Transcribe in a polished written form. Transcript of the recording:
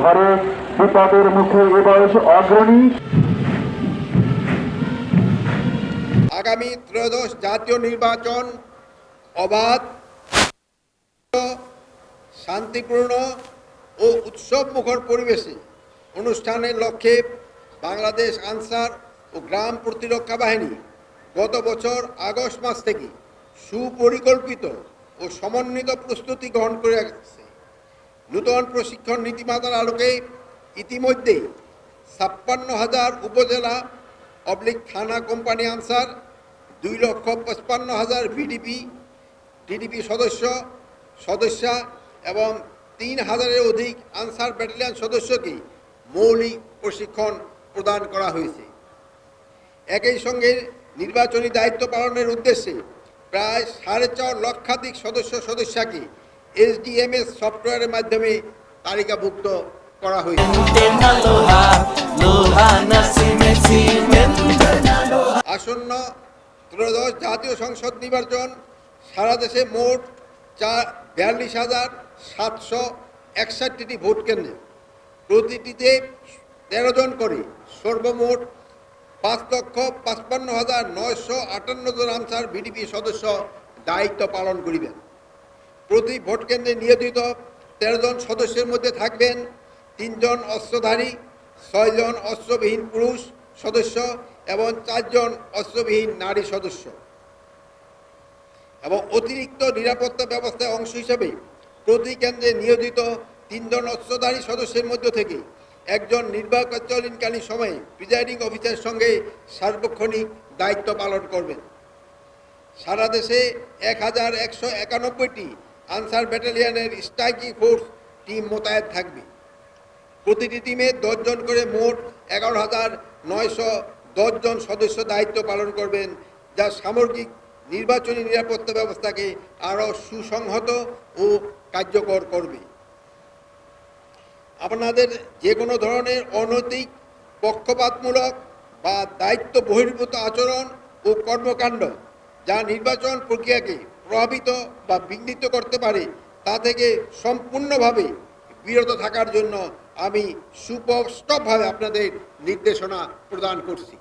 ঘরে বিপদের মুখে এ বয়স অগ্রণী। আগামী ত্রয়োদশ জাতীয় নির্বাচন অবাধ, শান্তিপূর্ণ ও উৎসবমুখর পরিবেশে অনুষ্ঠানের লক্ষ্যে বাংলাদেশ আনসার ও গ্রাম প্রতিরক্ষা বাহিনী গত বছর আগস্ট মাস থেকে সুপরিকল্পিত ও সমন্বিত প্রস্তুতি গ্রহণ করে আসছে। নূতন প্রশিক্ষণ নীতিমালার আলোকে ইতিমধ্যেই ৫৬,০০০ উপজেলা থানা কোম্পানি আনসার, ২,৫৫,০০০ টিডিপি সদস্যা এবং ৩,০০০-এর অধিক আনসার ব্যাটালিয়ন সদস্যকে মৌলিক প্রশিক্ষণ প্রদান করা হয়েছে। একই সঙ্গে নির্বাচনী দায়িত্ব পালনের উদ্দেশ্যে প্রায় ৪.৫ লক্ষাধিক সদস্যকে SDMS সফটওয়্যারের মাধ্যমে তালিকাভুক্ত করা হয়েছে। আসন্ন ত্রয়োদশ জাতীয় সংসদ নির্বাচন সারা দেশে মোট ৪২,৭৬১টি ভোট কেন্দ্রে প্রতিটিতে ১৩ জন করে সর্বমোট ৫,৫৫,৯৫৮ জন আনসার ভিডিপি সদস্য দায়িত্ব পালন করিবেন। প্রতি ভোট কেন্দ্রে নিয়োজিত ১৩ জন সদস্যের মধ্যে থাকবেন ৩ জন অস্ত্রধারী, ৬ জন অস্ত্রবিহীন পুরুষ সদস্য এবং ৪ জন অস্ত্রবিহীন নারী সদস্য। এবং অতিরিক্ত নিরাপত্তা ব্যবস্থার অংশ হিসেবে প্রতি কেন্দ্রে নিয়োজিত ৩ জন অস্ত্রধারী সদস্যের মধ্য থেকে একজন নির্বাচনকালীন সময়ে প্রিজাইডিং অফিসারের সঙ্গে সার্বক্ষণিক দায়িত্ব পালন করবেন। সারা দেশে ১,১৯১টি আনসার ব্যাটালিয়নের স্ট্রাইকিং ফোর্স টিম মোতায়েন থাকবে। প্রতিটি টিমে ১০ জন করে মোট ১১,৯১০ জন সদস্য দায়িত্ব পালন করবেন, যা সামগ্রিক নির্বাচনী নিরাপত্তা ব্যবস্থাকে আরও সুসংহত ও কার্যকর করবে। আপনাদের যে কোনো ধরনের অনৈতিক, পক্ষপাতমূলক বা দায়িত্ব বহির্ভূত আচরণ ও কর্মকাণ্ড যা নির্বাচন প্রক্রিয়াকে প্রভাবিত বা বিঘ্নিত করতে পারে তা থেকে সম্পূর্ণভাবে বিরত থাকার জন্য আমি সুস্পষ্টভাবে আপনাদের নির্দেশনা প্রদান করছি।